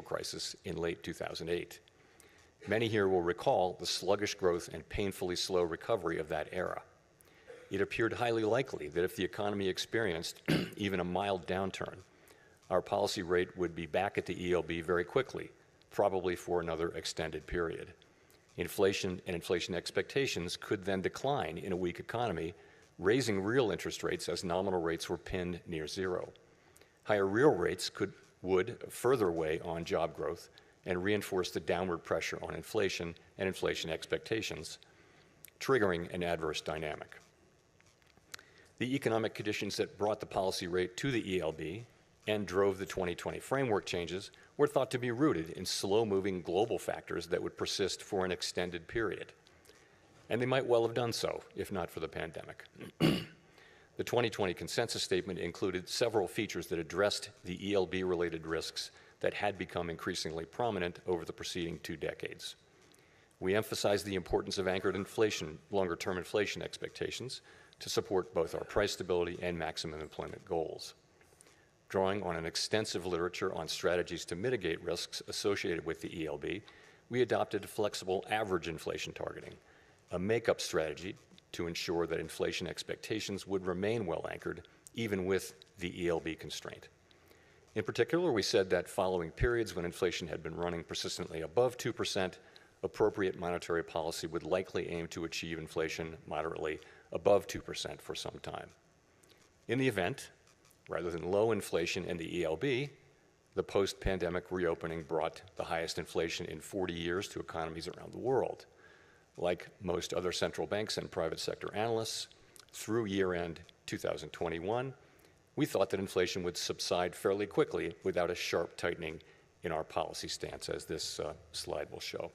crisis in late 2008. Many here will recall the sluggish growth and painfully slow recovery of that era. It appeared highly likely that if the economy experienced even a mild downturn, our policy rate would be back at the ELB very quickly, probably for another extended period. Inflation and inflation expectations could then decline in a weak economy, raising real interest rates as nominal rates were pinned near zero. Higher real rates would further weigh on job growth and reinforce the downward pressure on inflation and inflation expectations, triggering an adverse dynamic. The economic conditions that brought the policy rate to the ELB and drove the 2020 framework changes were thought to be rooted in slow-moving global factors that would persist for an extended period. And they might well have done so, if not for the pandemic. The 2020 consensus statement included several features that addressed the ELB-related risks that had become increasingly prominent over the preceding 2 decades. We emphasized the importance of anchored inflation, longer-term inflation expectations, to support both our price stability and maximum employment goals. Drawing on an extensive literature on strategies to mitigate risks associated with the ELB, we adopted flexible average inflation targeting, a make-up strategy to ensure that inflation expectations would remain well anchored, even with the ELB constraint. In particular, we said that following periods when inflation had been running persistently above 2%, appropriate monetary policy would likely aim to achieve inflation moderately above 2% for some time. In the event, rather than low inflation in the ELB, the post-pandemic reopening brought the highest inflation in 40 years to economies around the world. Like most other central banks and private sector analysts, through year-end 2021, we thought that inflation would subside fairly quickly without a sharp tightening in our policy stance, as this slide will show.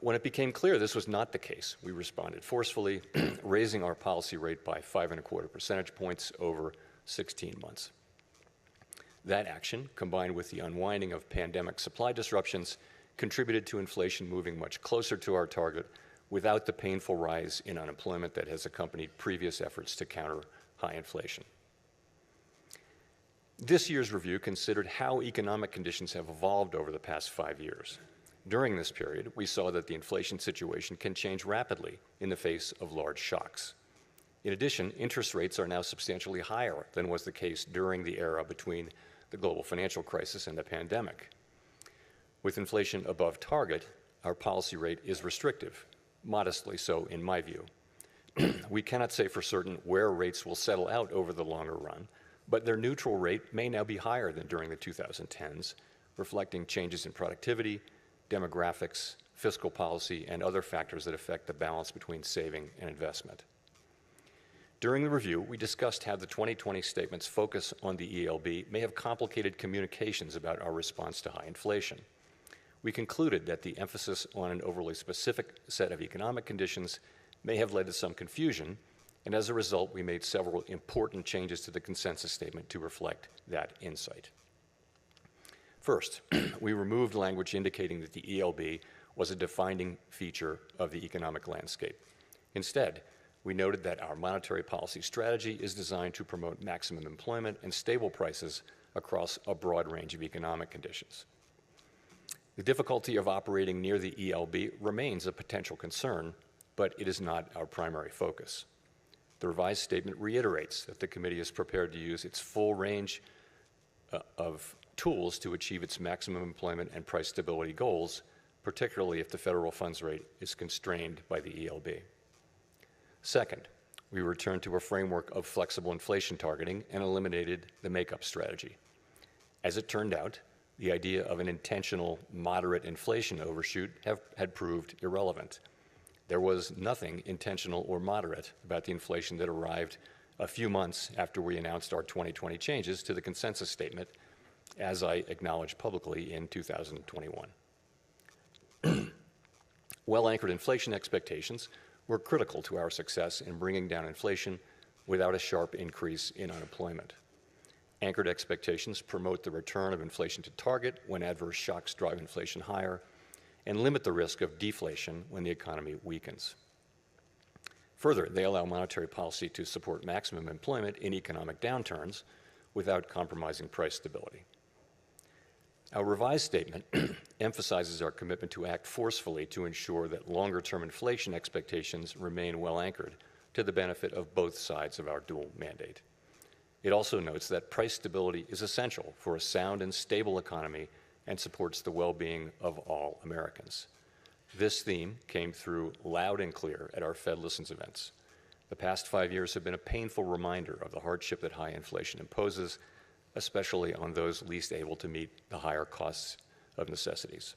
When it became clear this was not the case, we responded forcefully, raising our policy rate by 5.25 percentage points over 16 months. That action, combined with the unwinding of pandemic supply disruptions, contributed to inflation moving much closer to our target without the painful rise in unemployment that has accompanied previous efforts to counter high inflation. This year's review considered how economic conditions have evolved over the past 5 years. During this period, we saw that the inflation situation can change rapidly in the face of large shocks. In addition, interest rates are now substantially higher than was the case during the era between the global financial crisis and the pandemic. With inflation above target, our policy rate is restrictive, modestly so in my view. We cannot say for certain where rates will settle out over the longer run, but their neutral rate may now be higher than during the 2010s, reflecting changes in productivity, demographics, fiscal policy, and other factors that affect the balance between saving and investment. During the review, we discussed how the 2020 statement's focus on the ELB may have complicated communications about our response to high inflation. We concluded that the emphasis on an overly specific set of economic conditions may have led to some confusion, and as a result, we made several important changes to the consensus statement to reflect that insight. First, we removed language indicating that the ELB was a defining feature of the economic landscape. Instead, we noted that our monetary policy strategy is designed to promote maximum employment and stable prices across a broad range of economic conditions. The difficulty of operating near the ELB remains a potential concern, but it is not our primary focus. The revised statement reiterates that the committee is prepared to use its full range of tools to achieve its maximum employment and price stability goals, particularly if the federal funds rate is constrained by the ELB. Second, we returned to a framework of flexible inflation targeting and eliminated the make-up strategy. As it turned out, the idea of an intentional moderate inflation overshoot had proved irrelevant. There was nothing intentional or moderate about the inflation that arrived a few months after we announced our 2020 changes to the consensus statement, as I acknowledged publicly in 2021. Well-anchored inflation expectations were critical to our success in bringing down inflation without a sharp increase in unemployment. Anchored expectations promote the return of inflation to target when adverse shocks drive inflation higher and limit the risk of deflation when the economy weakens. Further, they allow monetary policy to support maximum employment in economic downturns without compromising price stability. Our revised statement emphasizes our commitment to act forcefully to ensure that longer-term inflation expectations remain well anchored to the benefit of both sides of our dual mandate. It also notes that price stability is essential for a sound and stable economy and supports the well-being of all Americans. This theme came through loud and clear at our Fed Listens events. The past 5 years have been a painful reminder of the hardship that high inflation imposes, especially on those least able to meet the higher costs of necessities.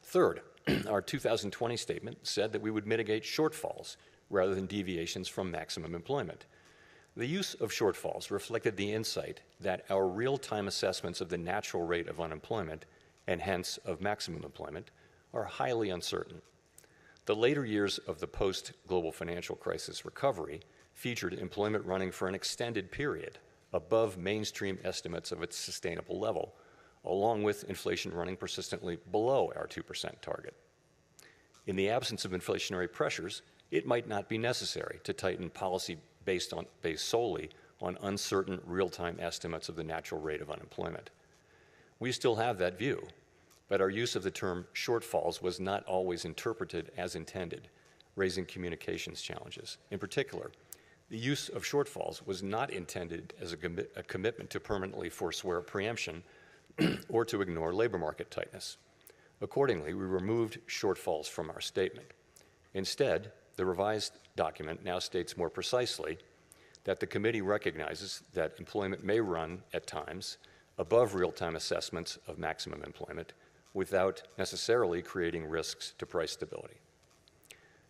Third, our 2020 statement said that we would mitigate shortfalls rather than deviations from maximum employment. The use of shortfalls reflected the insight that our real-time assessments of the natural rate of unemployment, and hence of maximum employment, are highly uncertain. The later years of the post-global financial crisis recovery featured employment running for an extended period above mainstream estimates of its sustainable level, along with inflation running persistently below our 2% target. In the absence of inflationary pressures, it might not be necessary to tighten policy based solely on uncertain real-time estimates of the natural rate of unemployment. We still have that view, but our use of the term shortfalls was not always interpreted as intended, raising communications challenges. In particular, the use of shortfalls was not intended as a commitment to permanently forswear preemption or to ignore labor market tightness. Accordingly, we removed shortfalls from our statement. Instead, the revised document now states more precisely that the committee recognizes that employment may run at times above real-time assessments of maximum employment without necessarily creating risks to price stability.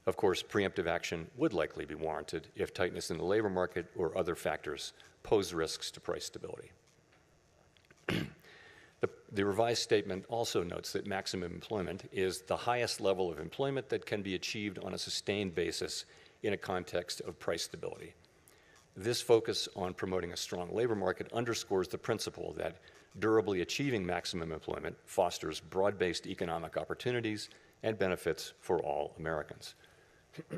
Of course, preemptive action would likely be warranted if tightness in the labor market or other factors pose risks to price stability. The revised statement also notes that maximum employment is the highest level of employment that can be achieved on a sustained basis in a context of price stability. This focus on promoting a strong labor market underscores the principle that durably achieving maximum employment fosters broad-based economic opportunities and benefits for all Americans.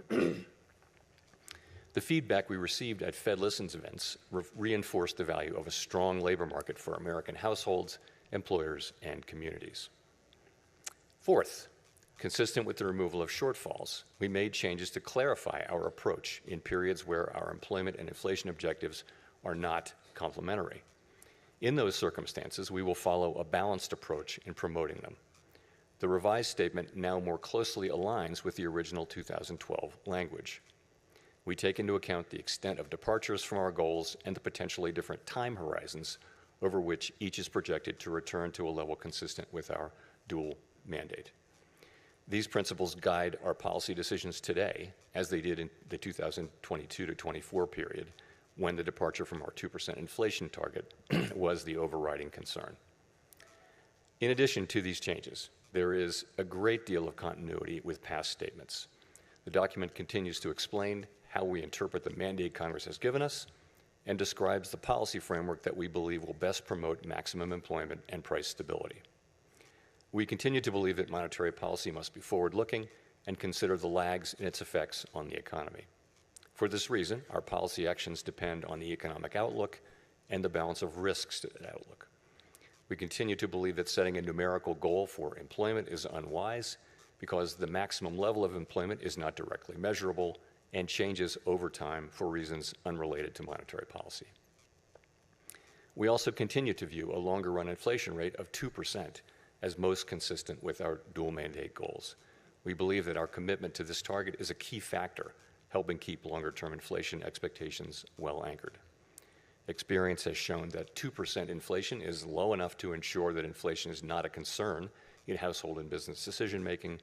The feedback we received at Fed Listens events reinforced the value of a strong labor market for American households, employers, and communities. Fourth, consistent with the removal of shortfalls, we made changes to clarify our approach in periods where our employment and inflation objectives are not complementary. In those circumstances, we will follow a balanced approach in promoting them. The revised statement now more closely aligns with the original 2012 language. We take into account the extent of departures from our goals and the potentially different time horizons over which each is projected to return to a level consistent with our dual mandate. These principles guide our policy decisions today, as they did in the 2022 to 24 period, when the departure from our 2% inflation target was the overriding concern. In addition to these changes, there is a great deal of continuity with past statements. The document continues to explain how we interpret the mandate Congress has given us and describes the policy framework that we believe will best promote maximum employment and price stability. We continue to believe that monetary policy must be forward-looking and consider the lags in its effects on the economy. For this reason, our policy actions depend on the economic outlook and the balance of risks to that outlook. We continue to believe that setting a numerical goal for employment is unwise because the maximum level of employment is not directly measurable and changes over time for reasons unrelated to monetary policy. We also continue to view a longer-run inflation rate of 2% as most consistent with our dual mandate goals. We believe that our commitment to this target is a key factor, helping keep longer-term inflation expectations well anchored. Experience has shown that 2% inflation is low enough to ensure that inflation is not a concern in household and business decision-making,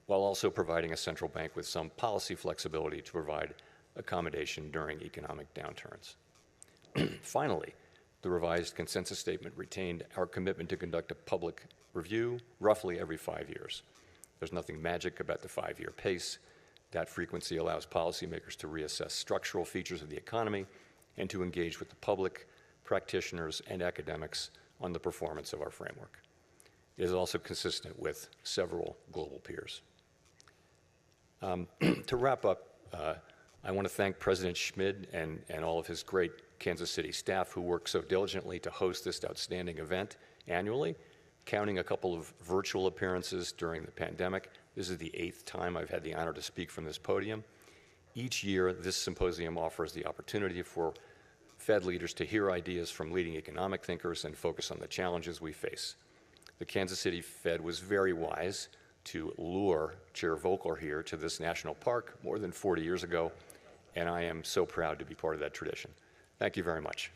while also providing a central bank with some policy flexibility to provide accommodation during economic downturns. Finally, the revised consensus statement retained our commitment to conduct a public review roughly every 5 years. There's nothing magic about the 5-year pace. That frequency allows policymakers to reassess structural features of the economy and to engage with the public, practitioners, and academics on the performance of our framework. It is also consistent with several global peers. To wrap up, I want to thank President Schmid and all of his great Kansas City staff who worked so diligently to host this outstanding event annually, counting a couple of virtual appearances during the pandemic. This is the 8th time I've had the honor to speak from this podium. Each year, this symposium offers the opportunity for Fed leaders to hear ideas from leading economic thinkers and focus on the challenges we face. The Kansas City Fed was very wise to lure Chair Volcker here to this national park more than 40 years ago, and I am so proud to be part of that tradition. Thank you very much.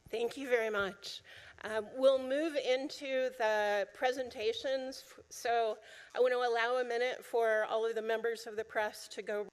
Thank you very much. We'll move into the presentations. So I want to allow a minute for all of the members of the press to go